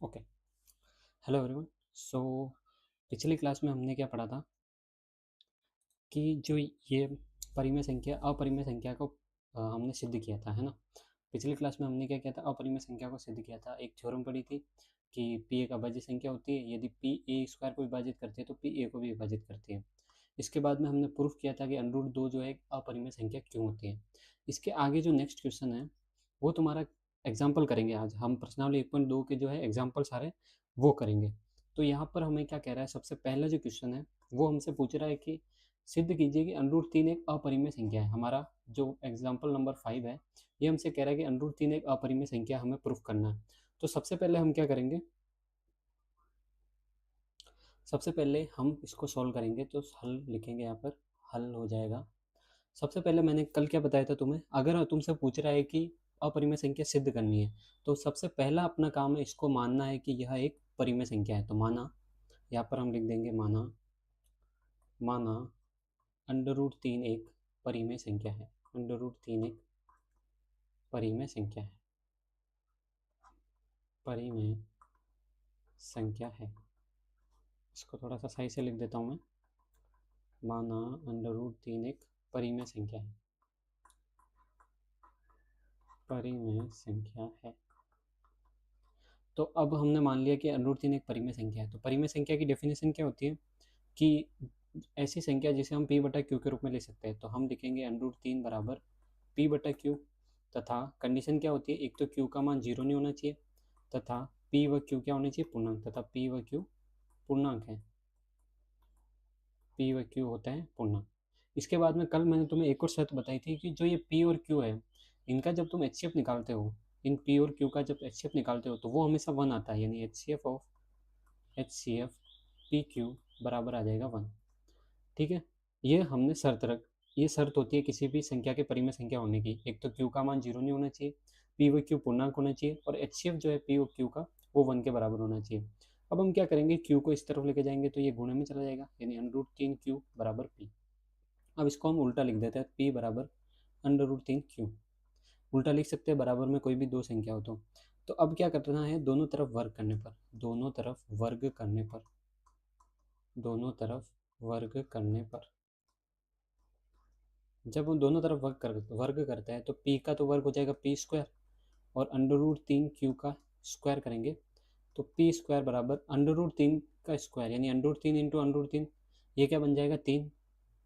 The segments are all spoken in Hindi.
ओके। Hello everyone. सो पिछली क्लास में हमने क्या पढ़ा था कि जो ये परिमेय संख्या अपरिमेय संख्या को हमने सिद्ध किया था, है ना। पिछली क्लास में हमने क्या किया था, अपरिमेय संख्या को सिद्ध किया था। एक थ्योरम पढ़ी थी कि पी एक अभाज्य संख्या होती है, यदि पी ए स्क्वायर को विभाजित करती है तो पी ए को भी विभाजित करती है। इसके बाद में हमने प्रूफ किया था कि अंडर दो जो है एक अपरिमेय संख्या क्यों होती है। इसके आगे जो नेक्स्ट क्वेश्चन है वो तुम्हारा एग्जाम्पल करेंगे। आज हम प्रश्नावली 1.2 के जो है एग्जाम्पल सारे वो करेंगे। तो यहाँ पर हमें क्या कह रहा है, सबसे पहला जो क्वेश्चन है वो हमसे पूछ रहा है कि सिद्ध कीजिए कि अंडर तीन एक अपरिमेय संख्या है। हमारा जो एग्जाम्पल नंबर 5 है ये हमसे कह रहा है कि अंडर तीन एक अपरिमेय संख्या हमें प्रूफ करना है। तो सबसे पहले हम क्या करेंगे, सबसे पहले हम इसको सॉल्व करेंगे। तो हल लिखेंगे यहाँ पर, हल हो जाएगा। सबसे पहले मैंने कल क्या बताया था तुम्हें, अगर तुमसे पूछ रहा है कि अपरिमेय संख्या सिद्ध करनी है तो सबसे पहला अपना काम है इसको मानना है कि यह एक परिमेय संख्या है। तो माना, यहाँ पर हम लिख देंगे माना, माना अंडर रूट तीन एक परिमेय संख्या है। अंडर रूट तीन एक परिमेय संख्या है, परिमेय संख्या है। इसको थोड़ा सा सही से लिख देता हूँ मैं। माना अंडर रूट तीन एक परिमेय संख्या है, परिमेय संख्या है। तो अब हमने मान लिया कि अंडर रूट तीन एक परिमेय संख्या है। तो परिमेय संख्या की डेफिनेशन क्या होती है कि ऐसी संख्या जिसे हम p बटा क्यू के रूप में ले सकते हैं। तो हम लिखेंगे अंडर रूट तीन बराबर p बटा क्यू, तथा कंडीशन क्या होती है, एक तो q का मान जीरो नहीं होना चाहिए, तथा p व q क्या होने चाहिए, पूर्णांक, तथा p व q पूर्णांक है, p व q होता है पूर्णांक। इसके बाद में कल मैंने तुम्हें एक और शर्त बताई थी कि जो ये p और q है इनका जब तुम HCF निकालते हो, इन p और q का जब HCF निकालते हो तो वो हमेशा वन आता है, यानी HCF of HCF P Q बराबर आ जाएगा वन। ठीक है, ये हमने शर्त रख, ये शर्त होती है किसी भी संख्या के परिमेय संख्या होने की। एक तो क्यू का मान जीरो नहीं होना चाहिए, पी व क्यू पूर्णांक होना चाहिए, और HCF जो है पी व क्यू का वो वन के बराबर होना चाहिए। अब हम क्या करेंगे, क्यू को इस तरफ लेके जाएंगे तो ये गुणे में चला जाएगा, यानी अंडर रूट तीन क्यू बराबर पी। अब इसको हम उल्टा लिख देते हैं, पी बराबर अंडर रूट तीन क्यू। उल्टा लिख सकते हैं बराबर में कोई भी दो संख्या हो तो अब क्या करना है, दोनों तरफ वर्ग करने पर, दोनों तरफ वर्ग करने पर, दोनों तरफ वर्ग करने पर, जब हम दोनों तरफ वर्ग करते हैं तो p का तो वर्ग हो जाएगा p स्क्वायर, और अंडर रूट तीन क्यू का स्क्वायर करेंगे तो p स्क्वायर बराबर अंडर रूट तीन का स्क्वायर, यानी अंडर रूट तीन इंटू अंडर रूट तीन, ये क्या बन जाएगा, तीन,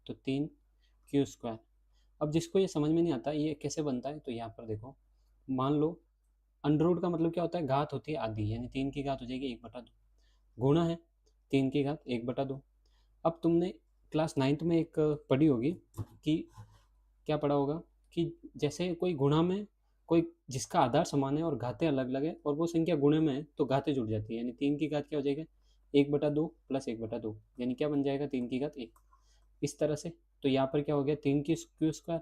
तो तीन क्यू स्क्वायर। अब जिसको ये समझ में नहीं आता ये कैसे बनता है, तो यहाँ पर देखो, मान लो अंडर रूट का मतलब क्या होता है, घात होती है आधी, यानी तीन की घात हो जाएगी एक बटा दो, गुणा है तीन की घात एक बटा दो। अब तुमने क्लास नाइन्थ में एक पढ़ी होगी कि क्या पढ़ा होगा कि जैसे कोई गुणा में, कोई जिसका आधार समान है और घातें अलग अलग है और वो संख्या गुणे में है तो घातें जुड़ जाती है, यानी तीन की घात क्या हो जाएगा, एक बटा दो प्लस एक बटा दो, यानी क्या बन जाएगा, तीन की घात एक, इस तरह से। तो यहाँ पर क्या हो गया, तीन की क्यू स्क्वायर।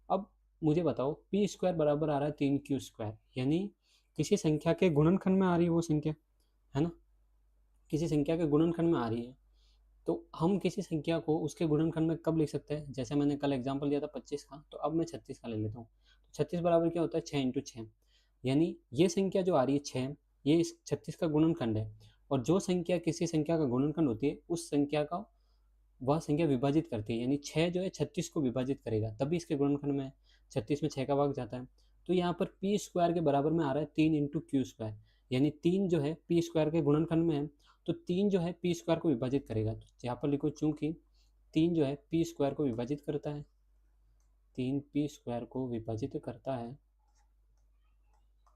अब मुझे बताओ पी स्क्वायर बराबर आ रहा है तीन क्यू स्क्वायर, यानी किसी संख्या के गुणनखंड में आ रही है वो संख्या, है ना, किसी संख्या के गुणनखंड में आ रही है। तो हम किसी संख्या को उसके गुणनखंड में कब लिख सकते हैं, जैसे मैंने कल एग्जांपल दिया था 25 का, तो अब मैं 36 का ले लेता हूँ। तो 36 बराबर क्या होता है, 6 इंटू छः, यानी ये संख्या जो आ रही है 6, ये इस 36 का गुणनखंड है। और जो संख्या किसी संख्या का गुणनखंड होती है उस संख्या का वह संख्या विभाजित करती है, यानी 6 जो है 36 को विभाजित करेगा तभी इसके गुणनखंड में है, 36 में 6 का भाग जाता है। तो यहाँ पर पी स्क्वायर के बराबर में आ रहा है तीन इंटू क्यू स्क्वायर, यानी तीन जो है पी स्क्वायर के गुणनखंड में है तो तीन जो है पी स्क्वायर को विभाजित करेगा। तो यहाँ पर लिखो चूंकि तीन जो है पी स्क्वायर को विभाजित करता है, तीन पी स्क्वायर को विभाजित करता है,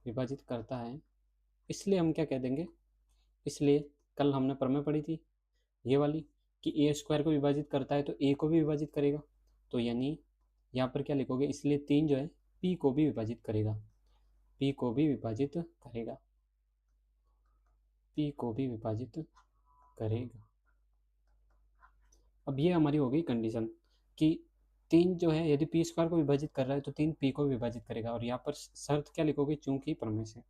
विभाजित करता है, इसलिए हम क्या कह देंगे, इसलिए कल हमने प्रमेय पढ़ी थी ये वाली कि ए स्क्वायर को विभाजित करता है तो ए को भी विभाजित करेगा। तो यानी यहाँ पर क्या लिखोगे, इसलिए तीन जो है पी को भी विभाजित करेगा, पी को भी विभाजित करेगा, पी को भी विभाजित करेगा। अब ये हमारी हो गई कंडीशन कि तीन जो है यदि पी स्क्वायर को विभाजित कर रहा है तो तीन पी को विभाजित करेगा। और यहाँ पर शर्त क्या लिखोगे, चूंकि प्रमेय से,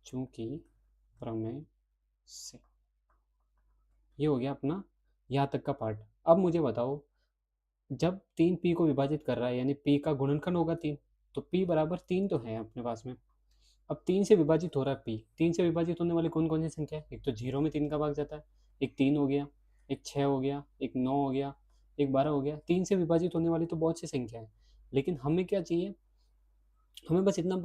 चूंकि प्रमेय से। ये हो गया अपना यहाँ तक का पार्ट। अब मुझे बताओ, जब तीन पी को विभाजित कर रहा है यानी पी का गुणनखंड होगा तीन, तो पी बराबर तीन तो है अपने पास में, अब 3 से विभाजित हो रहा है पी, 3 से विभाजित होने वाली कौन कौन सी संख्या है? एक तो 0 में 3 का भाग जाता है, एक 3 हो गया, एक 6 हो गया, एक 9 हो गया, एक 12 हो गया। 3 से विभाजित होने वाली तो बहुत सी संख्या है, लेकिन हमें क्या चाहिए? हमें बस इतना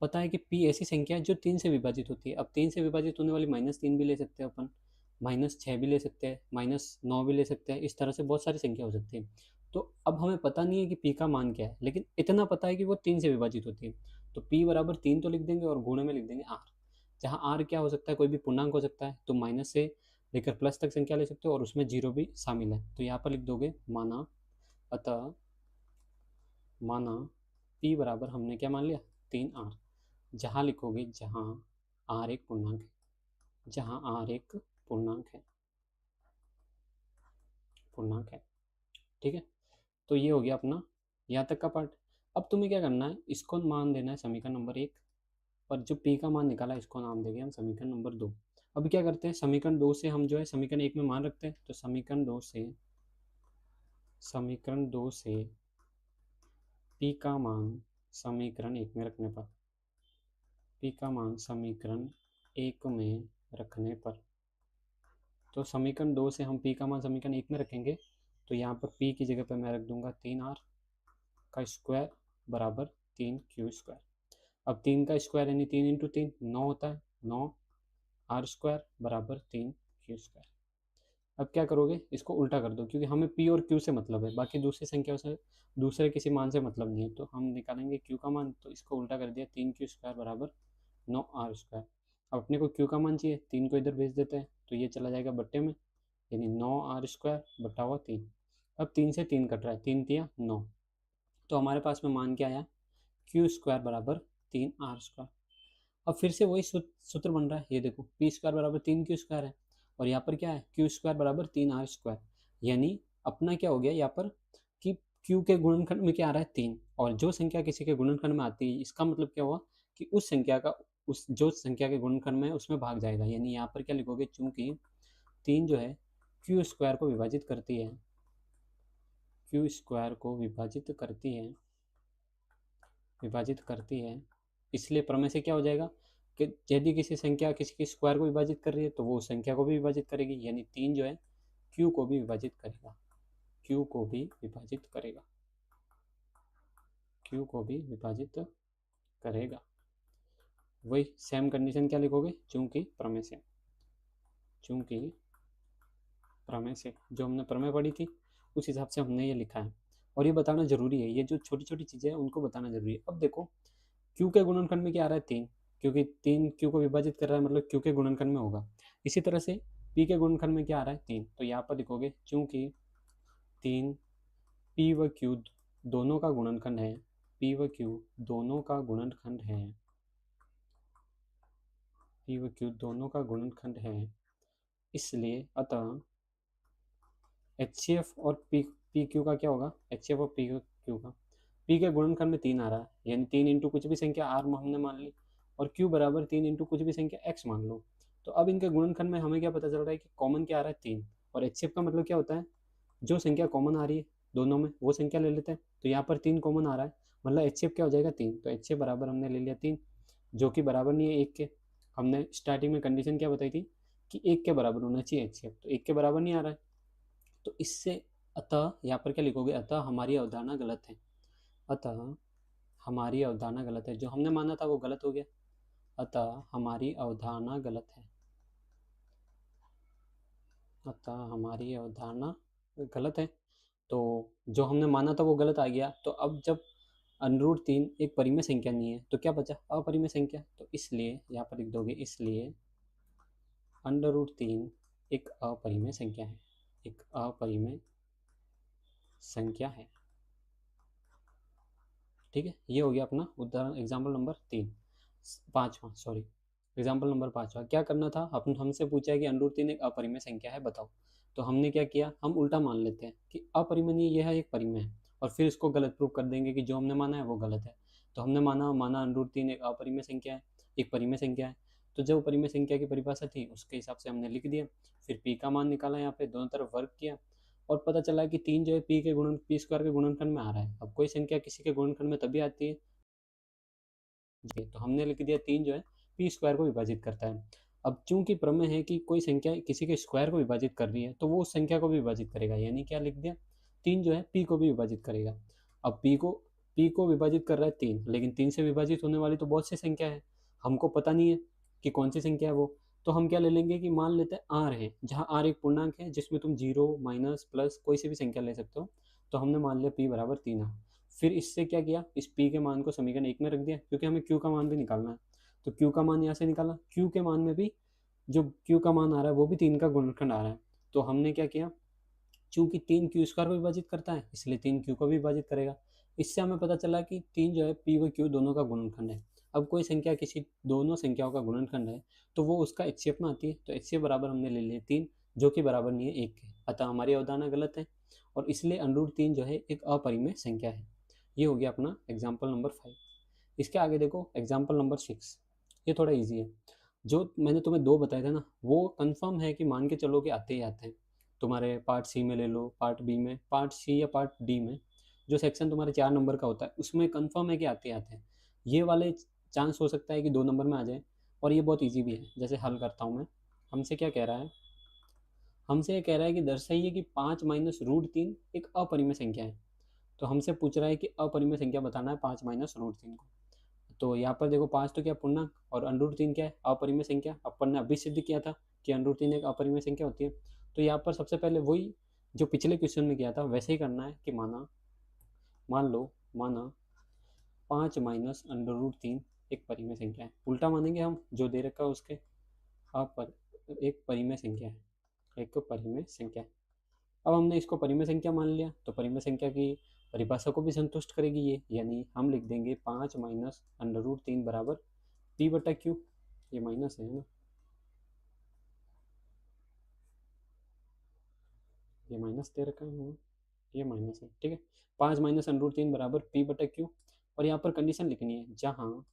पता है कि पी ऐसी संख्या है जो 3 से विभाजित होती है। अब 3 से विभाजित होने वाली -3 भी ले सकते हैं अपन, -6 भी ले सकते हैं, -9 भी ले सकते हैं, इस तरह से बहुत सारी संख्या हो सकती है। तो अब हमें पता नहीं है कि पी का मान क्या है, लेकिन इतना पता है कि वो 3 से विभाजित होती है। तो पी बराबर 3 तो लिख देंगे और गुणे में लिख देंगे आर, जहाँ आर क्या हो सकता है? कोई भी पूर्णांक हो सकता है, तो माइनस से लेकर प्लस तक संख्या ले सकते हो और उसमें जीरो भी शामिल है। तो यहाँ पर लिख दोगे माना, अतः माना पी बराबर हमने क्या मान लिया? 3 आर। जहाँ लिखोगे जहाँ आर एक पूर्णांक है, जहाँ आर एक पूर्णांक है, पूर्णांक है, ठीक है। तो ये हो गया अपना यहाँ तक का पार्ट। अब तुम्हें क्या करना है? इसको मान देना है समीकरण नंबर 1, और जो पी का मान निकाला इसको नाम देंगे हम समीकरण नंबर 2। अब क्या करते हैं? समीकरण 2 से हम जो है समीकरण 1 में मान रखते हैं, तो समीकरण 2 से पी का मान समीकरण 1 में रखने पर, पी का मान समीकरण 1 में रखने पर, तो समीकरण 2 से हम पी का मान समीकरण 1 में रखेंगे, तो यहाँ पर पी की जगह पर मैं रख दूंगा 3r का स्क्वायर बराबर 3q²। अब 3 का स्क्वायर यानी 3 इंटू 3 9 होता है, 9r² बराबर 3q²। अब क्या करोगे? इसको उल्टा कर दो, क्योंकि हमें पी और क्यू से मतलब है, बाकी दूसरी संख्या से दूसरे किसी मान से मतलब नहीं है। तो हम निकालेंगे क्यू का मान, तो इसको उल्टा कर दिया, 3q² बराबर 9r²। अब अपने को क्यू का मान चाहिए, 3 को इधर भेज देते हैं, तो ये चला जाएगा बट्टे में, यानी 9r² बटा हुआ 3। अब 3 से 3 कट रहा है, 3 तिया 9, तो हमारे पास में मान क्या आया? q² बराबर 3r²। अब फिर से वही सूत्र बन रहा है, ये देखो p² बराबर 3q² है, और यहाँ पर क्या है? q² बराबर 3r²। यानी अपना क्या हो गया यहाँ पर कि q के गुणनखंड में क्या आ रहा है? 3, और जो संख्या किसी के गुणनखंड में आती है, इसका मतलब क्या हुआ कि उस संख्या का उस जो संख्या के गुणनखंड में है उसमें भाग जाएगा। यानी यहाँ पर क्या लिखोगे? चूंकि 3 जो है q² को विभाजित करती है, q² को विभाजित करती है, इसलिए प्रमेय से क्या हो जाएगा कि यदि किसी संख्या किसी की स्क्वायर को विभाजित कर रही है, तो वो संख्या को भी विभाजित करेगी, यानी 3 जो है q को भी विभाजित करेगा, q को भी विभाजित करेगा, q को भी विभाजित करेगा। वही सेम कंडीशन क्या लिखोगे? चूंकि प्रमेय से, चूंकि प्रमेय से, जो हमने प्रमेय पढ़ी थी उस हिसाब से हमने ये लिखा है। और ये बताना जरूरी है, ये जो छोटी छोटी चीजें हैं उनको बताना जरूरी है। अब देखो क्यू के गुणनखंड में क्या आ रहा है? 3, क्योंकि 3 क्यू को विभाजित कर रहा है, मतलब क्यू के गुणनखंड में होगा। इसी तरह से पी के गुणनखंड में क्या आ रहा है? 3, तो यहाँ पर लिखोगे चूंकि 3 पी व क्यू दोनों का गुणनखंड है, पी व क्यू दोनों का गुणनखंड है, पी व क्यू दोनों का गुणनखंड है, इसलिए अतः HCF और पी क्यू का क्या होगा? HCF और पी क्यू का, पी के गुणनखंड में 3 आ रहा है, यानी 3 इंटू कुछ भी संख्या आर हमने मान ली, और क्यू बराबर 3 इंटू कुछ भी संख्या एक्स मान लो। तो अब इनके गुणनखंड में हमें क्या पता चल रहा है कि कॉमन क्या आ रहा है? 3। और HCF का मतलब क्या होता है? जो संख्या कॉमन आ रही है दोनों में वो संख्या ले लेते हैं, तो यहाँ पर 3 कॉमन आ रहा है, मतलब HCF क्या हो जाएगा? 3। तो HCF बराबर हमने ले लिया 3, जो कि बराबर नहीं है 1 के। हमने स्टार्टिंग में कंडीशन क्या बताई थी कि 1 के बराबर होना चाहिए HCF, तो 1 के बराबर नहीं आ रहा है, तो इससे अतः यहाँ पर क्या लिखोगे? अतः हमारी अवधारणा गलत है, अतः हमारी अवधारणा गलत है, जो हमने माना था वो गलत हो गया, अतः हमारी अवधारणा गलत है, अतः हमारी अवधारणा गलत है। तो जो हमने माना था वो गलत आ गया। तो अब जब √3 एक परिमेय संख्या नहीं है, तो क्या बचा? अपरिमेय संख्या। तो इसलिए यहाँ पर लिख दोगे, इसलिए √3 एक अपरिमेय संख्या है, एक अपरिमेय संख्या है, ठीक है। ये हो गया अपना उदाहरण एग्जाम्पल नंबर 5वां, सॉरी एग्जाम्पल नंबर 5वां। क्या करना था? अपन हमसे पूछा है कि √3 एक अपरिमेय संख्या है, बताओ। तो हमने क्या किया? हम उल्टा मान लेते हैं कि अपरिमेय नहीं, यह एक परिमेय है, और फिर इसको गलत प्रूव कर देंगे कि जो हमने माना है वो गलत है। तो हमने माना √3 एक अपरिमेय संख्या है, एक परिमेय संख्या है। तो जो परिमेय संख्या की परिभाषा थी उसके हिसाब से हमने लिख दिया, फिर पी का मान निकाला, यहाँ पे दोनों तरफ वर्ग किया, और पता चला कि 3 जो है पी² के गुणनखंड में आ रहा है। अब कोई संख्या किसी के गुणनखंड में तभी आती है तो हमने लिख दिया 3 जो है पी स्क्वायर को विभाजित करता है। अब चूंकि प्रमेय है कि कोई संख्या किसी के स्क्वायर को विभाजित कर रही है तो वो उस संख्या को भी विभाजित करेगा, यानी क्या लिख दिया 3 जो है पी को भी विभाजित करेगा। अब पी को विभाजित कर रहा है 3, लेकिन 3 से विभाजित होने वाली तो बहुत सी संख्या है, हमको पता नहीं है कि कौन सी संख्या है वो। तो हम क्या ले लेंगे कि मान लेते हैं आर है, जहाँ आर एक पूर्णांक है जिसमें तुम 0 माइनस प्लस कोई सी भी संख्या ले सकते हो। तो हमने मान लिया पी बराबर 3 है। फिर इससे क्या किया, इस पी के मान को समीकरण 1 में रख दिया, क्योंकि हमें क्यू का मान भी निकालना है। तो क्यू का मान यहाँ से निकाला, क्यू के मान में भी जो क्यू का मान आ रहा है वो भी 3 का गुणनखंड आ रहा है। तो हमने क्या किया, चूंकि 3 क्यू स्क्वायर को विभाजित करता है इसलिए 3 क्यू को भी विभाजित करेगा। इससे हमें पता चला कि 3 जो है पी व क्यू दोनों का गुणनखंड है। अब कोई संख्या किसी दोनों संख्याओं का गुणनखंड है तो वो उसका एचसीएफ में आती है। तो एचसीएफ बराबर हमने ले लिया 3, जो कि बराबर नहीं है 1 के, अतः हमारी अवधारणा गलत है और इसलिए √3 जो है एक अपरिमेय संख्या है। ये हो गया अपना एग्जाम्पल नंबर 5। इसके आगे देखो एग्जाम्पल नंबर 6, ये थोड़ा ईजी है। जो मैंने तुम्हें 2 बताए थे ना, वो कंफर्म है कि मान के चलो कि आते ही आते हैं। तुम्हारे पार्ट सी में ले लो, पार्ट बी में, पार्ट सी या पार्ट डी में, जो सेक्शन तुम्हारे 4 नंबर का होता है उसमें कंफर्म है कि आते ही आते हैं। ये वाले चांस हो सकता है कि 2 नंबर में आ जाए, और ये बहुत ईजी भी है। जैसे हल करता हूँ मैं, हमसे क्या कह रहा है, हमसे ये कह रहा है कि दर्शाइए कि 5 माइनस √3 एक अपरिमेय संख्या है। तो हमसे पूछ रहा है कि अपरिमेय संख्या बताना है 5 माइनस √3 को। तो यहाँ पर देखो 5 तो क्या पूर्णांक और √3 क्या है, अपरिमेय संख्या। अपन ने अभी सिद्ध किया था कि √3 एक अपरिमेय संख्या होती है। तो यहाँ पर सबसे पहले वही जो पिछले क्वेश्चन में किया था वैसे ही करना है कि माना 5 माइनस √3 एक परिमेय संख्या है। उल्टा मानेंगे हम, जो दे रखा है उसके एक परिमेय संख्या है, एक परिमेय संख्या है। अब हमने इसको परिमेय संख्या मान लिया तो परिमेय संख्या की परिभाषा को भी संतुष्ट करेगी ये, यानी हम लिख देंगे 5 माइनस √3 बराबर पी बटा क्यू। ये माइनस है ना, ये माइनस दे रखा है, ये माइनस है, ठीक है। 5 माइनस √3 बराबर पी बटा क्यू। और यहाँ पर कंडीशन लिखनी है, जहाँ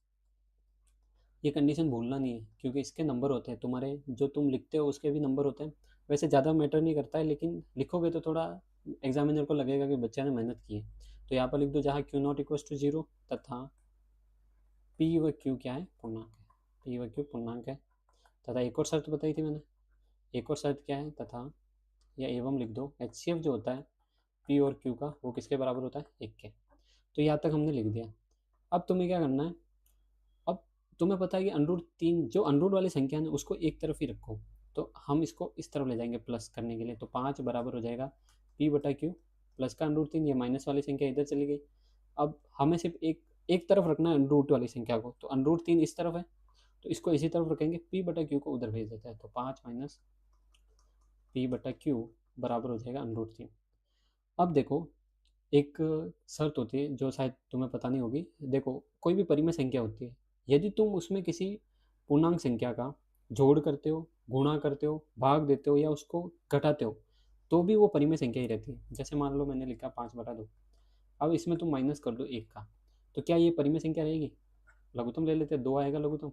ये कंडीशन भूलना नहीं है, क्योंकि इसके नंबर होते हैं, तुम्हारे जो तुम लिखते हो उसके भी नंबर होते हैं। वैसे ज़्यादा मैटर नहीं करता है, लेकिन लिखोगे तो थोड़ा एग्जामिनर को लगेगा कि बच्चे ने मेहनत की है। तो यहाँ पर लिख दो, जहाँ क्यू नॉट इक्वल टू 0 तथा पी व क्यू क्या है, पूर्णांक है। पी व क्यू पूर्णांक है तथा एक और शर्त बताई थी मैंने, एक और शर्त क्या है, तथा या एवं लिख दो, एचसीएफ जो होता है पी और क्यू का वो किसके बराबर होता है, 1 के। तो यहाँ तक हमने लिख दिया। अब तुम्हें क्या करना है, अब तुम्हें पता है कि √3 जो अंडरूट वाली संख्या है उसको एक तरफ ही रखो। तो हम इसको इस तरफ ले जाएंगे प्लस करने के लिए। तो 5 बराबर हो जाएगा पी बटा क्यू प्लस का √3, ये माइनस वाली संख्या इधर चली गई। अब हमें सिर्फ एक एक तरफ रखना है अंडरूट वाली संख्या को, तो √3 इस तरफ है तो इसको इसी तरफ रखेंगे, पी बटा क्यू को उधर भेज देता है। तो 5 माइनस पी बटा क्यू बराबर हो जाएगा √3। अब देखो एक शर्त होती है जो शायद तुम्हें पता नहीं होगी। देखो कोई भी परिमेय संख्या होती है, यदि तुम उसमें किसी पूर्णांक संख्या का जोड़ करते हो, गुणा करते हो, भाग देते हो या उसको घटाते हो, तो भी वो परिमेय संख्या ही रहती है। जैसे मान लो मैंने लिखा 5/2, अब इसमें तुम माइनस कर दो 1 का, तो क्या ये परिमेय संख्या रहेगी? लघुत्तम ले लेते हैं, 2 आएगा लघुत्तम।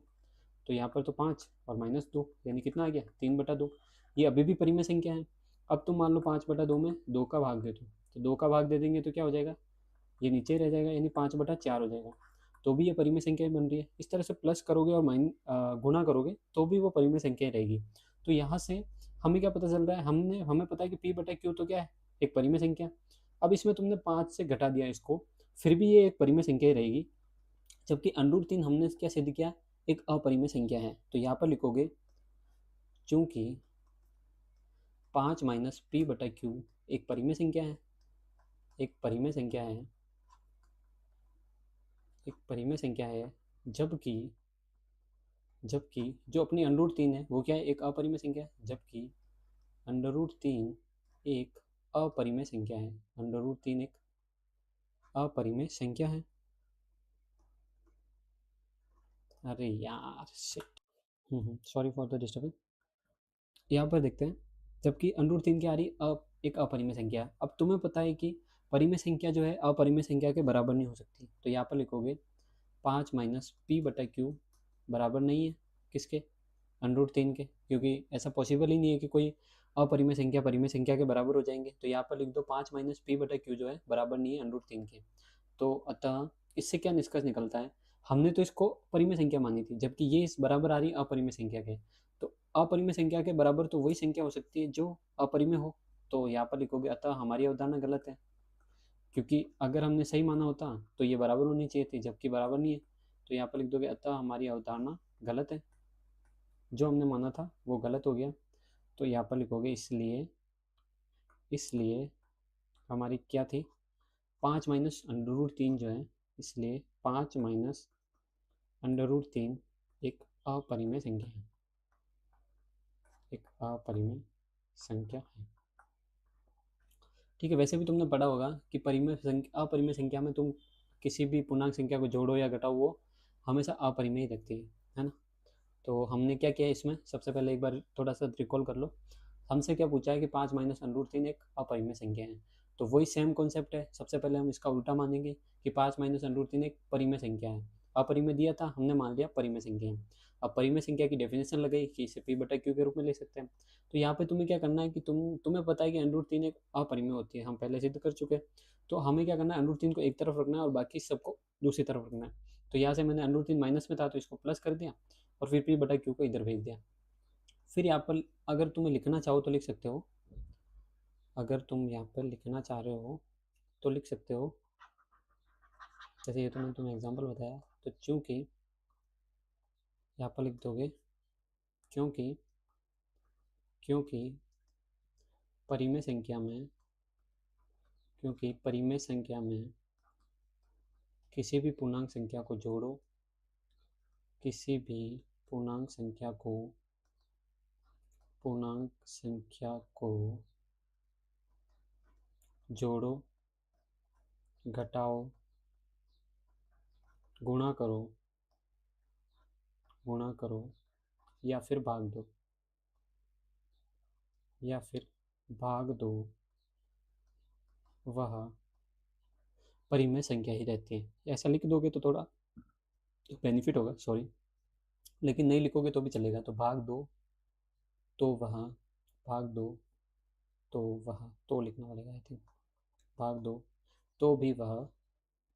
तो यहाँ पर तो 5 और -2 यानी कितना आ गया, 3/2। ये अभी भी परिमेय संख्या है। अब तुम मान लो 5/2 में 2 का भाग दे दो, तो 2 का भाग दे देंगे तो क्या हो जाएगा, ये नीचे ही रह जाएगा, यानी 5/4 हो जाएगा। तो भी ये परिमेय संख्या बन रही है। इस तरह से प्लस करोगे और गुणा करोगे तो भी वो परिमेय संख्या रहेगी। तो यहाँ से हमें क्या पता चल रहा है, हमें पता है कि पी बटा क्यू तो क्या है, एक परिमेय संख्या। अब इसमें तुमने 5 से घटा दिया इसको, फिर भी ये एक परिमेय संख्या ही रहेगी। जबकि √3 हमने क्या सिद्ध किया, एक अपरिमेय संख्या है। तो यहाँ पर लिखोगे, चूंकि 5 माइनस पी बटा क्यू एक परिमेय संख्या है, एक परिमेय संख्या है, एक परिमेय संख्या है, जबकि जबकि जो अपनी √3 है वो क्या है, एक अपरिमेय संख्या है। जबकि √3 एक अपरिमेय संख्या है, √3 एक अपरिमेय संख्या है। अरे यार shit, sorry for the disturbance. यहाँ पर देखते हैं, जबकि √3 क्या आ रही, एक अपरिमेय संख्या। अब तुम्हें पता है कि परिमेय संख्या जो है अपरिमेय संख्या के बराबर नहीं हो सकती। तो यहाँ पर लिखोगे 5 माइनस पी बटा क्यू बराबर नहीं है किसके, √3 के, क्योंकि ऐसा पॉसिबल ही नहीं है कि कोई अपरिमेय संख्या परिमेय संख्या के बराबर हो जाएंगे। तो यहाँ पर लिख दो 5 माइनस पी बटा क्यू जो है बराबर नहीं है √3 के। तो अतः इससे क्या निष्कर्ष निकलता है, हमने तो इसको परिमेय संख्या मानी थी, जबकि ये इस बराबर आ रही अपरिमेय संख्या के। तो अपरिमेय संख्या के बराबर तो वही संख्या हो सकती है जो अपरिमेय हो। तो यहाँ पर लिखोगे अतः हमारी अवधारणा गलत है, क्योंकि अगर हमने सही माना होता तो ये बराबर होनी चाहिए थी, जबकि बराबर नहीं है। तो यहाँ पर लिख दोगे अतः हमारी अवधारणा गलत है, जो हमने माना था वो गलत हो गया। तो यहाँ पर लिखोगे इसलिए इसलिए हमारी क्या थी, 5 - √3 जो है, इसलिए 5 - √3 एक अपरिमेय संख्या है, एक अपरिमेय संख्या है। ठीक है, वैसे भी तुमने पढ़ा होगा कि परिमेय संख्या, अपरिमेय संख्या में तुम किसी भी पूर्णांक संख्या को जोड़ो या घटाओ, वो हमेशा अपरिमेय ही रखती है ना। तो हमने क्या किया इसमें, सबसे पहले एक बार थोड़ा सा रिकॉल कर लो। हमसे क्या पूछा है कि 5 - √3 एक अपरिमेय संख्या है। तो वही सेम कॉन्सेप्ट है, सबसे पहले हम इसका उल्टा मानेंगे कि 5 - √3 एक परिमेय संख्या है। अपरिमेय दिया था, हमने मान लिया परिमेय संख्या है। अब परिमेय संख्या की डेफिनेशन लगाई कि इसे P/Q के रूप में ले सकते हैं। तो यहाँ पे तुम्हें क्या करना है कि तुम्हें पता है कि √3 एक अपरिमेय होती है, हम पहले सिद्ध कर चुके हैं। तो हमें क्या करना है, √3 को एक तरफ रखना है और बाकी सबको दूसरी तरफ रखना है। तो यहाँ से मैंने √3 माइनस में था तो इसको प्लस कर दिया और फिर P/Q को इधर भेज दिया। फिर यहाँ पर अगर तुम्हें लिखना चाहो तो लिख सकते हो, अगर तुम यहाँ पर लिखना चाह रहे हो तो लिख सकते हो, जैसे ये तो मैंने तुम्हें एग्जांपल बताया। तो चूंकि यहाँ पर लिख दोगे क्योंकि क्योंकि परिमेय संख्या में क्योंकि परिमेय संख्या में किसी भी पूर्णांक संख्या को जोड़ो, किसी भी पूर्णांक संख्या को पूर्णांक संख्या को जोड़ो, घटाओ, गुणा करो या फिर भाग दो, वह परिमेय संख्या ही रहती है। ऐसा लिख दोगे तो थोड़ा बेनिफिट होगा, सॉरी, लेकिन नहीं लिखोगे तो भी चलेगा। तो भाग दो तो वह भाग दो तो वह तो लिखना पड़ेगा आई थिंक, भाग दो तो भी वह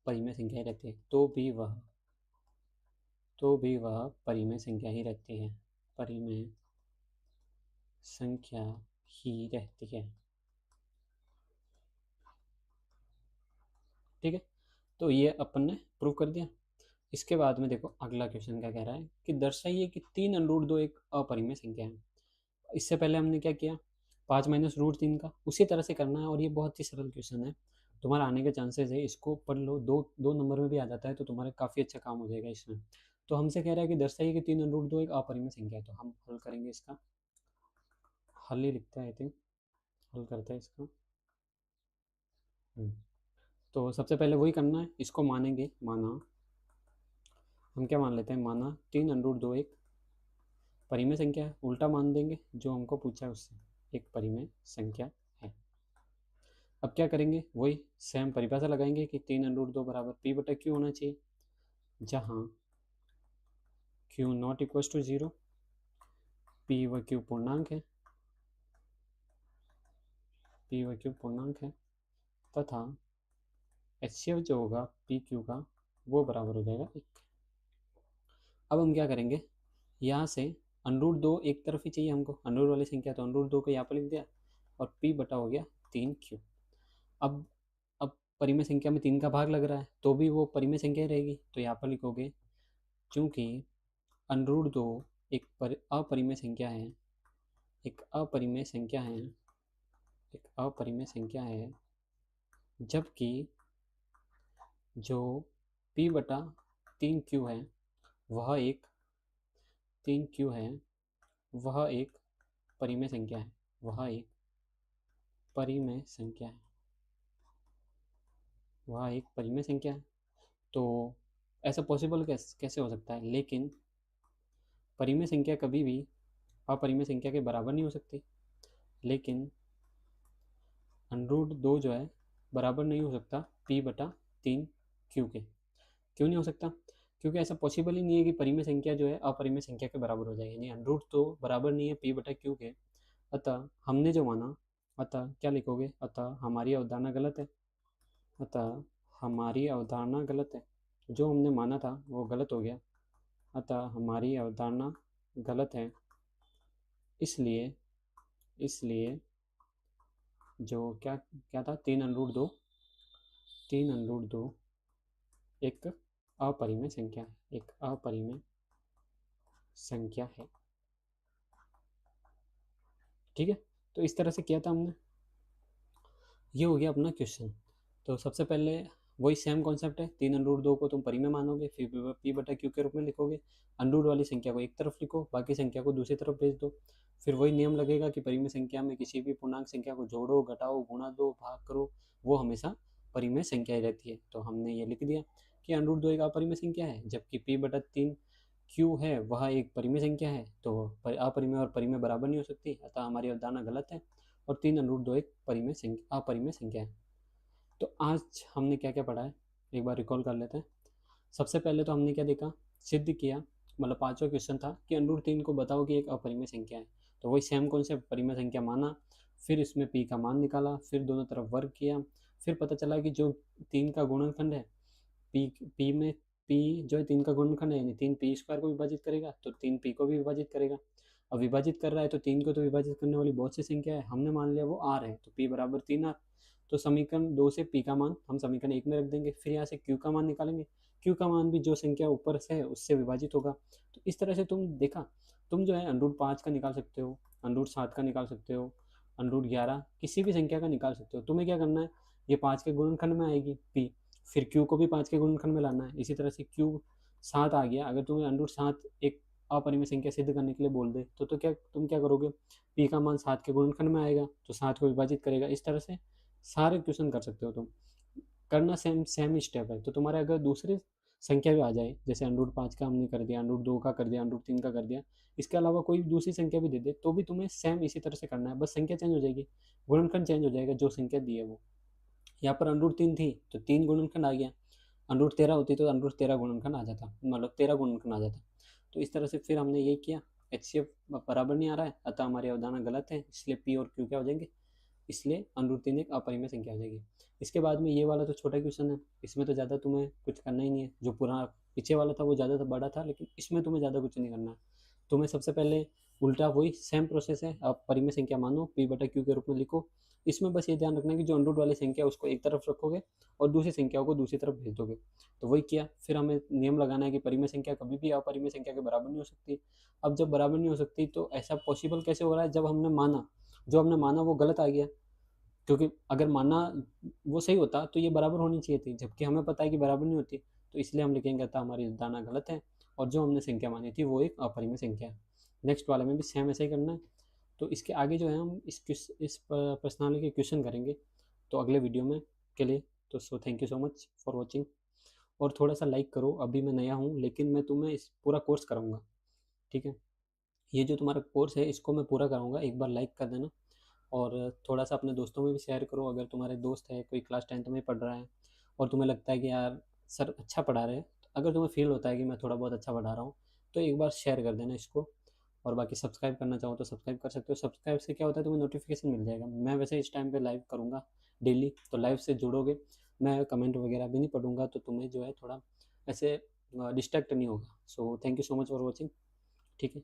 परिमेय संख्या ही रहती है, तो भी वह परिमेय संख्या ही रहती है, परिमेय संख्या ही रहती है। ठीक है, तो ये अपन ने प्रूव कर दिया। इसके बाद में देखो अगला क्वेश्चन क्या कह रहा है कि दर्शाइए कि 3 √2 एक अपरिमेय संख्या है। इससे पहले हमने क्या किया, 5 - √3 का उसी तरह से करना है, और ये बहुत ही सरल क्वेश्चन है, तुम्हारा आने के चांसेस है। इसको पढ़ लो, दो नंबर में भी आ जाता है, तो तुम्हारा काफ़ी अच्छा काम हो जाएगा इसमें। तो हमसे कह रहा है कि दर्शाइए कि 3 √2 एक अपरिमेय संख्या है। तो हम हल करेंगे, इसका हल ही लिखते हैं आई थिंक, हल करते हैं इसका। तो सबसे पहले वही करना है, इसको मानेंगे, हम क्या मान लेते हैं, माना 3 √2 एक परिमेय संख्या है, उल्टा मान देंगे जो हमको पूछा है उससे, एक परिमेय संख्या है। अब क्या करेंगे, वही सेम परिभाषा लगाएंगे कि 3 √2 बराबर P/Q होना चाहिए, जहाँ Q not equal to 0, P व Q पूर्णांक है, तथा HCF जो होगा PQ का वो बराबर हो जाएगा 1। अब हम क्या करेंगे, यहाँ से √2 एक तरफ ही चाहिए हमको, √ वाली संख्या, तो √2 को यहाँ पर लिख दिया और P/, हो गया 3Q। अब परिमेय संख्या में 3 का भाग लग रहा है तो भी वो परिमेय संख्या ही रहेगी। तो यहाँ पर लिखोगे चूंकि √2 एक अपरिमेय संख्या है, जबकि जो P/3Q है वह एक परिमेय संख्या है, तो ऐसा पॉसिबल कैसे हो सकता है, लेकिन परिमेय संख्या कभी भी अपरिमेय संख्या के बराबर नहीं हो सकती, लेकिन √2 जो है बराबर नहीं हो सकता P/3Q के। क्यों नहीं हो सकता, क्योंकि ऐसा पॉसिबल ही नहीं है कि परिमेय संख्या जो है अपरिमेय संख्या के बराबर हो जाएगी, यानी √2 बराबर नहीं है P/Q के। अतः हमने जो माना, अतः क्या लिखोगे, अतः हमारी अवधारणा गलत है, जो हमने माना था वो गलत हो गया, अतः हमारी अवधारणा गलत है। इसलिए इसलिए जो क्या क्या था, 3√2, 3√2 एक अपरिमेय संख्या है, एक अपरिमेय संख्या है। ठीक है, तो इस तरह से किया था हमने। ये हो गया अपना क्वेश्चन। तो सबसे पहले वही सेम कॉन्सेप्ट है, 3√2 को तुम परिमेय मानोगे, फिर P/Q के रूप में लिखोगे, अंडर वाली संख्या को एक तरफ लिखो, बाकी संख्या को दूसरी तरफ भेज दो। फिर वही नियम लगेगा कि परिमेय संख्या में किसी भी पूर्णांक संख्या को जोड़ो, घटाओ, गुणा दो, भाग करो, वो हमेशा परिमेय संख्या ही रहती है। तो हमने ये लिख दिया कि अंडर एक अपरिमेय संख्या है, जबकि P/3 है वह एक परिमेय संख्या है। तो अपरिमेय और परिमेय बराबर नहीं हो सकती, अतः हमारी अवधारणा गलत है और 3√2 एक परिमेय संख्या अपरिमेय संख्या है। तो आज हमने क्या क्या पढ़ा है, एक बार रिकॉल कर लेते हैं। सबसे पहले तो हमने क्या देखा, सिद्ध किया, मतलब पांचवा क्वेश्चन था कि √3 को बताओ कि एक अपरिमेय संख्या है। तो वही सेम कॉन्सेप्ट, परिमेय संख्या माना, फिर इसमें पी का मान निकाला, फिर दोनों तरफ वर्ग किया, फिर पता चला कि जो 3 का गुणनखंड है, पी में पी जो है 3 का गुणनखंड है, यानी 3P² को विभाजित करेगा तो 3P को भी विभाजित करेगा। अब विभाजित कर रहा है तो 3 को तो विभाजित करने वाली बहुत सी संख्या है, हमने मान लिया वो R है, तो P बराबर 3R। तो समीकरण 2 से P का मान हम समीकरण 1 में रख देंगे, फिर यहाँ से Q का मान निकालेंगे, Q का मान भी जो संख्या ऊपर से है उससे विभाजित होगा। तो इस तरह से तुम देखा, तुम जो है √5 का निकाल सकते हो, √7 का निकाल सकते हो, √11 किसी भी संख्या का निकाल सकते हो। तुम्हें क्या करना है, ये 5 के गुणनखंड में आएगी P, फिर Q को भी 5 के गुणनखंड में लाना है। इसी तरह से Q 7 आ गया, अगर तुम्हें √7 एक अपरिमेय संख्या सिद्ध करने के लिए बोल दे तो क्या तुम क्या करोगे, P का मान 7 के गुणनखंड में आएगा तो 7 को विभाजित करेगा। इस तरह से सारे क्वेश्चन कर सकते हो तुम, करना सेम सेम स्टेप है। तो तुम्हारे अगर दूसरी संख्या भी आ जाए, जैसे √5 का हमने कर दिया, √2 का कर दिया, √3 का कर दिया, इसके अलावा कोई दूसरी संख्या भी दे दे तो भी तुम्हें सेम इसी तरह से करना है, बस संख्या चेंज हो जाएगी, गुणनखंड चेंज हो जाएगा, जो संख्या दी है वो। यहाँ पर √3 थी तो 3 गुणनखंड आ गया, √13 होती तो √13 गुणनखंड आ जाता, मतलब 13 गुणनखंड आ जाता। तो इस तरह से फिर हमने ये किया, HCF बराबर नहीं आ रहा है, अतः हमारी अवधारणा गलत है, इसलिए P और Q क्या हो जाएंगे, इसलिए √3 एक अपरिमेय संख्या हो जाएगी। इसके बाद में ये वाला तो छोटा क्वेश्चन है, इसमें तो ज़्यादा तुम्हें कुछ करना ही नहीं है, जो पूरा पीछे वाला था वो ज़्यादा बड़ा था, लेकिन इसमें तुम्हें ज़्यादा कुछ नहीं करना है। तुम्हें सबसे पहले उल्टा वही सेम प्रोसेस है, आप परिमेय संख्या मानो, P/Q के रूप में लिखो। इसमें बस ये ध्यान रखना है कि जो अंडर वाली संख्या उसको एक तरफ रखोगे और दूसरी संख्याओं को दूसरी तरफ भेज दोगे। तो वही किया, फिर हमें नियम लगाना है कि परिमेय संख्या कभी भी अपरिमेय संख्या के बराबर नहीं हो सकती। अब जब बराबर नहीं हो सकती तो ऐसा पॉसिबल कैसे हो रहा है, जब हमने माना, जो हमने माना वो गलत आ गया, क्योंकि अगर माना वो सही होता तो ये बराबर होनी चाहिए थी, जबकि हमें पता है कि बराबर नहीं होती, तो इसलिए हम लिखेंगे था हमारी धारणा गलत है और जो हमने संख्या मानी थी वो एक अपरिमेय संख्या है। नेक्स्ट वाले में भी सेम ऐसा ही करना है। तो इसके आगे जो है हम इस प्रश्नावली के क्वेश्चन करेंगे तो अगले वीडियो में के लिए। तो thank you so much for watching, और थोड़ा सा लाइक करो, अभी मैं नया हूँ लेकिन मैं तुम्हें इस पूरा कोर्स कराऊंगा। ठीक है, ये जो तुम्हारा कोर्स है इसको मैं पूरा कराऊंगा, एक बार लाइक कर देना और थोड़ा सा अपने दोस्तों में भी शेयर करो। अगर तुम्हारे दोस्त है कोई क्लास 10th में पढ़ रहा है और तुम्हें लगता है कि यार सर अच्छा पढ़ा रहे हैं, तो अगर तुम्हें फील होता है कि मैं थोड़ा बहुत अच्छा पढ़ा रहा हूँ तो एक बार शेयर कर देना इसको। और बाकी सब्सक्राइब करना चाहो तो सब्सक्राइब कर सकते हो, सब्सक्राइब से क्या होता है तुम्हें नोटिफिकेशन मिल जाएगा। मैं वैसे इस टाइम पे लाइव करूँगा डेली, तो लाइव से जुड़ोगे, मैं कमेंट वगैरह भी नहीं पढ़ूंगा तो तुम्हें जो है थोड़ा ऐसे डिस्ट्रैक्ट नहीं होगा। So thank you so much for watching. ठीक है।